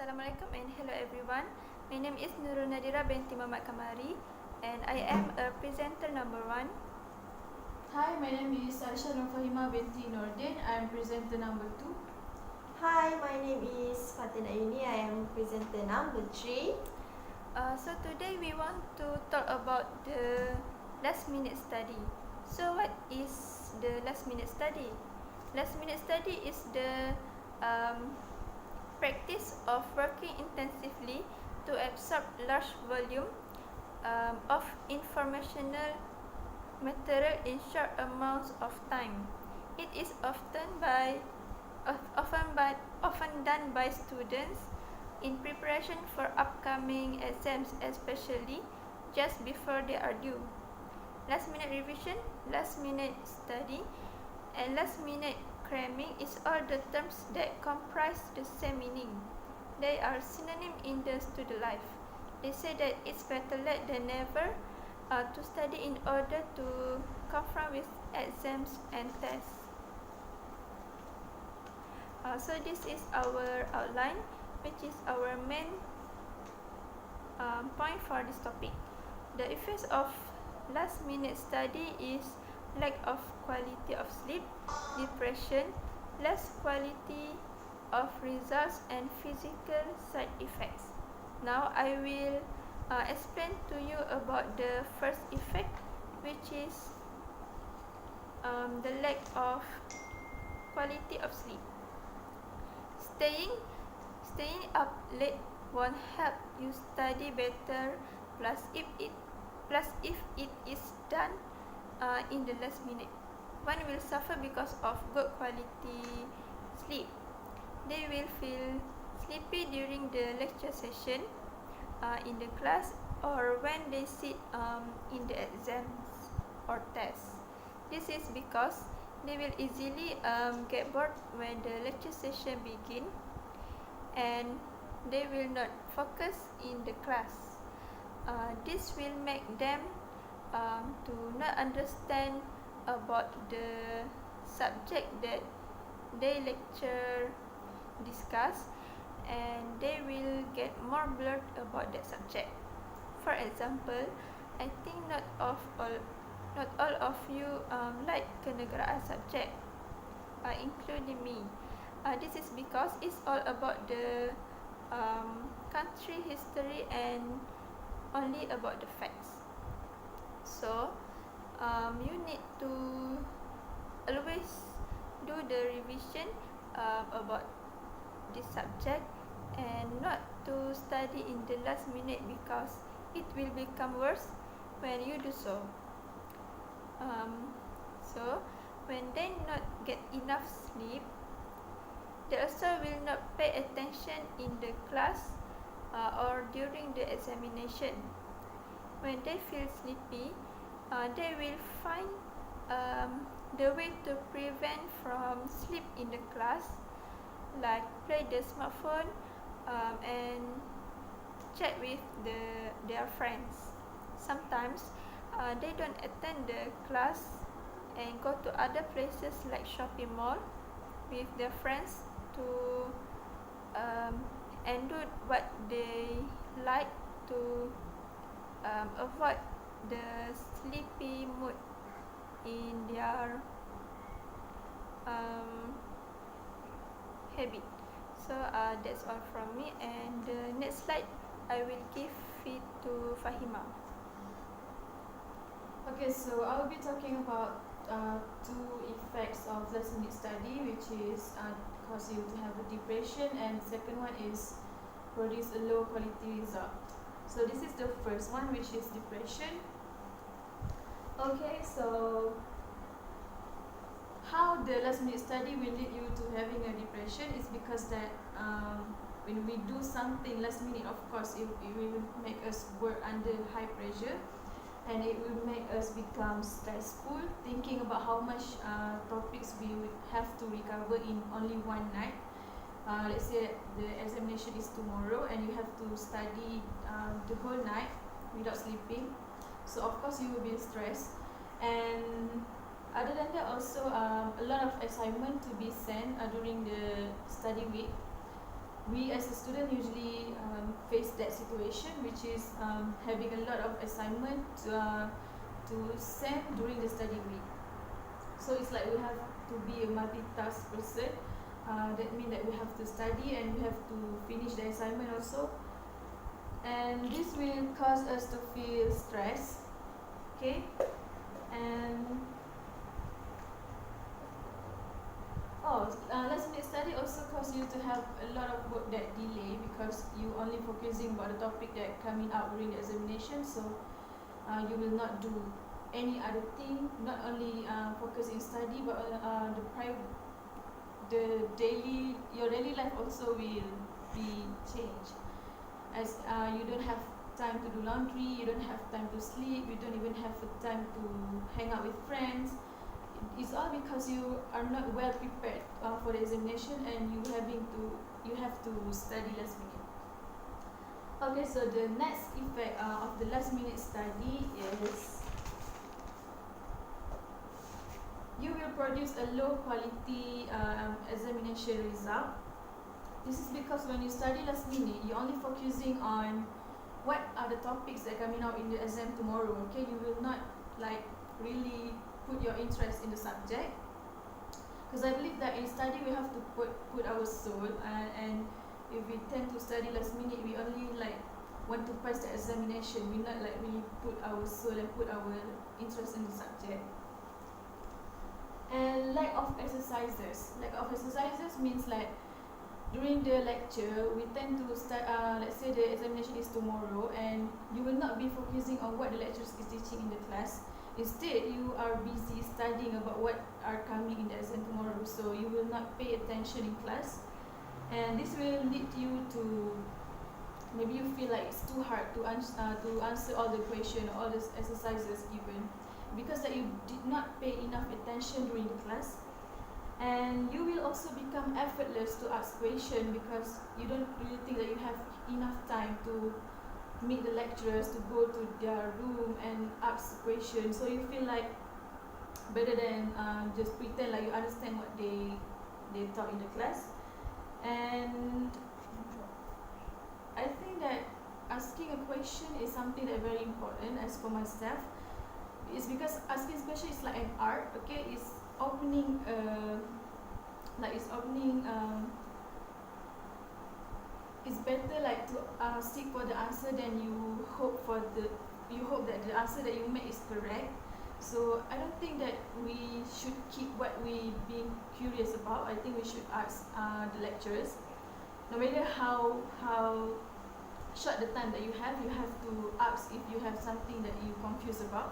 Assalamualaikum and hello everyone. My name is Nurul Nadira binti Muhammad Kamari and I am a presenter number 1. Hi, my name is Aisha Fahima binti Nordin. I am presenter number 2. Hi, my name is Fatina Aini. I am presenter number 3. So today we want to talk about the last minute study. So what is the last minute study? Last minute study is the practice of working intensively to absorb large volume of informational material in short amounts of time. It is often done by students in preparation for upcoming exams, especially just before they are due. Last minute revision, last minute study, and last minute cramming is all the terms that comprise the same meaning. They are synonyms in the student life. They say that it's better late than never to study in order to confront with exams and tests. So this is our outline, which is our main point for this topic. The effects of last minute study is lack of quality of sleep, depression, less quality of results, and physical side effects. Now I will explain to you about the first effect, which is the lack of quality of sleep. Staying up late won't help you study better, plus if it is done in the last minute, one will suffer because of good quality sleep. They will feel sleepy during the lecture session, in the class, or when they sit in the exams or tests. This is because they will easily get bored when the lecture session begins, and they will not focus in the class. This will make them to not understand about the subject that they lecture discuss, and they will get more blurred about that subject. For example, I think not all of you like kenegaraan subject, including me. This is because it's all about the country history and only about the facts. So you need to always do the revision about this subject and not to study in the last minute, because it will become worse when you do so. So when they not get enough sleep, they also will not pay attention in the class or during the examination. When they feel sleepy, they will find the way to prevent from sleep in the class, like play the smartphone and chat with their friends. Sometimes they don't attend the class and go to other places like shopping mall with their friends to and do what they like to avoid the sleepy mood in their habit. So that's all from me, and the next slide I will give it to Fahima. Okay, so I will be talking about two effects of last minute study, which is cause you to have a depression, and second one is produce a low quality result. So this is the first one, which is depression. Okay, so how the last minute study will lead you to having a depression is because that when we do something last minute, of course it will make us work under high pressure, and it will make us become stressful, thinking about how much topics we would have to recover in only one night. Let's say the examination is tomorrow and you have to study the whole night without sleeping, so of course you will be stressed. And other than that, also a lot of assignment to be sent during the study week, we as a student usually face that situation, which is having a lot of assignment to send during the study week. So it's like we have to be a multitask person. That means that we have to study and we have to finish the assignment also. And this will cause us to feel stress. Okay? And last minute study also cause you to have a lot of work that delay because you only focusing about the topic that coming out during the examination. So you will not do any other thing, not only focus in study, but your daily life also will be changed, as you don't have time to do laundry, you don't have time to sleep, you don't even have the time to hang out with friends. It's all because you are not well prepared for the examination, and you have to study last minute. Okay, so the next effect of the last minute study is you will produce a low quality examination result. This is because when you study last minute, you're only focusing on what are the topics that are coming out in the exam tomorrow. Okay, you will not like really put your interest in the subject, because I believe that in study we have to put our soul, and if we tend to study last minute, we only like want to pass the examination. We not like really put our soul and put our interest in the subject. And lack of exercises. Lack of exercises means like during the lecture we tend to start. Let's say the examination is tomorrow, and you will not be focusing on what the lecturer is teaching in the class. Instead, you are busy studying about what are coming in the exam tomorrow, so you will not pay attention in class, and this will lead you to maybe you feel like it's too hard to answer all the question, all the exercises given, because that you did not pay enough attention during the class. And you will also become effortless to ask question because you don't really think that you have enough time to meet the lecturers, to go to their room and ask questions. So you feel like better than just pretend like you understand what they taught in the class. And I think that asking a question is something that very important. As for myself, it's because asking question is like an art. Okay, it's opening it's better like to seek for the answer than you hope that the answer that you make is correct. So I don't think that we should keep what we being curious about. I think we should ask the lecturers. No matter how short the time that you have to ask if you have something that you confused about.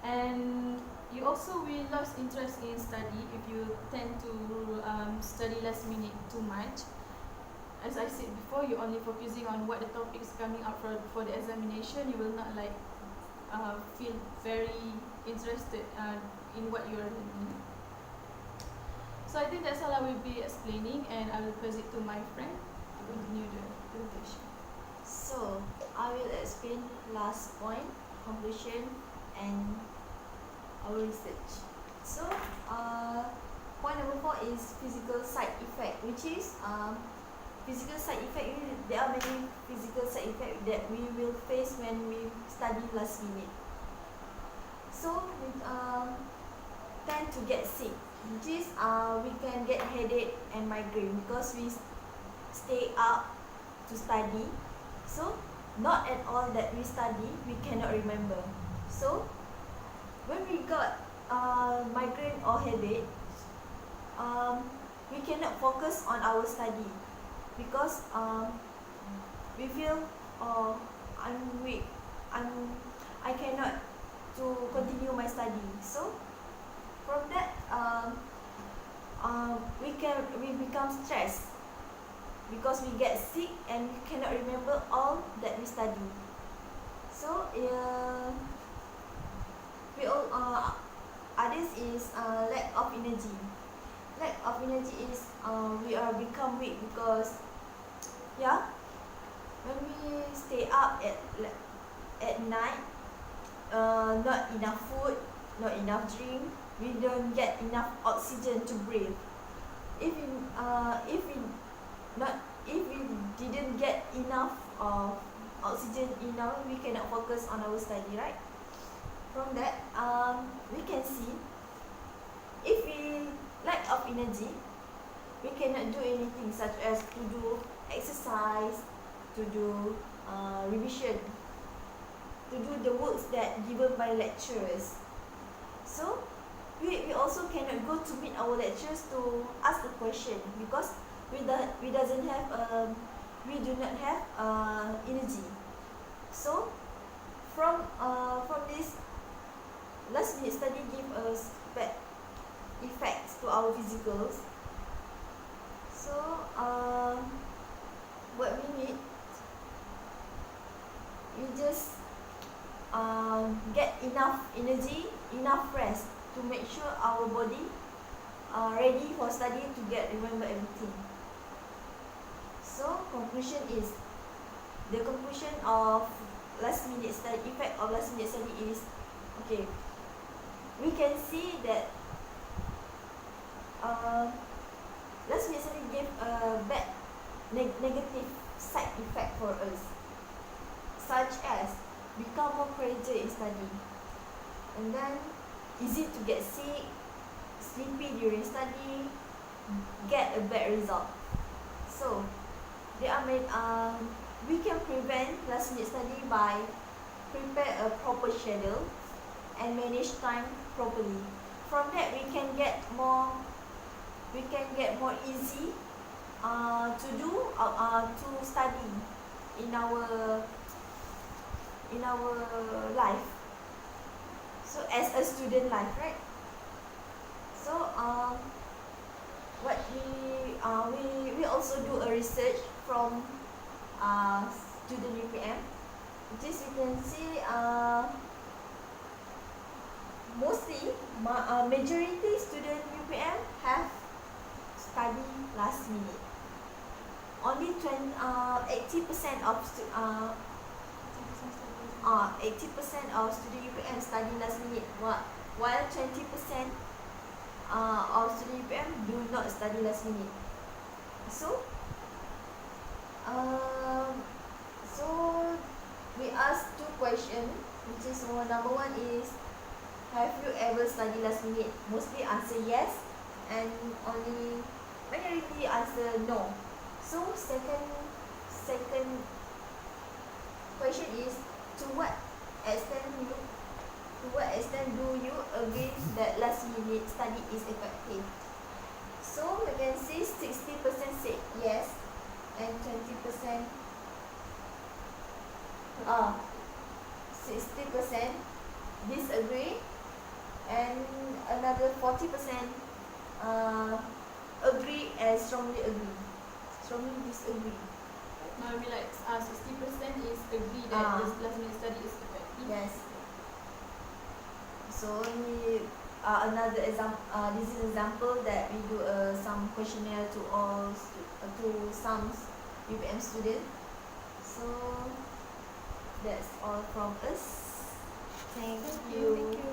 And you also will lose interest in study if you tend to study last minute too much. As I said before, you're only focusing on what the topic is coming out for the examination. You will not like feel very interested in what you are learning. So I think that's all I will be explaining, and I will pass it to my friend to continue the presentation. So I will explain last point, conclusion, and our research. So point number 4 is physical side effect, which is physical side effect. There are many physical side effects that we will face when we study last minute. So we tend to get sick, which is we can get headache and migraine because we stay up to study. So not at all that we study we cannot remember. So when we got migraine or headache, we cannot focus on our study because we feel I'm weak, I cannot to continue my study. So from that we become stressed because we get sick and we cannot remember all that we study. So we all others is lack of energy. Lack of energy is we are become weak because when we stay up at night, not enough food, not enough drink, we don't get enough oxygen to breathe. If get enough of oxygen in our, we cannot focus on our study, right? From that, we can see if we lack of energy, we cannot do anything such as to do exercise, to do revision, to do the works that given by lecturers. So we also cannot go to meet our lecturers to ask a question because we do not have energy. So from this last minute study give us bad effects to our physicals. So what we need, we just get enough energy, enough rest to make sure our body ready for study to remember everything. So the conclusion of last minute study, effect of last minute study is, okay, we can see that last minute study gave a bad negative side effect for us, such as become more pressure in study, and then easy to get sick, sleepy during study, get a bad result. So they are made, we can prevent last minute study by prepare a proper schedule and manage time properly. From that we can get more easy to study in our life, so as a student life, right? So what we also do a research from student UPM, which is you can see mostly majority student UPM have study last minute. Only 80% of 80% of student UPM study last minute, while 20% of student UPM do not study last minute. So we asked 2 questions, which is number 1 is, have you ever studied last minute? Mostly answer yes, and only minority answer no. So second question is, to what extent do you agree that last minute study is effective? So we can see 60% said yes, and 20% 60% disagree, and another 40% agree and strongly disagree. Now we 60% is agree that this last minute study is effective. Yes. So another example. This is example that we do some questionnaire to some UPM students. So that's all from us. Thank you. Thank you.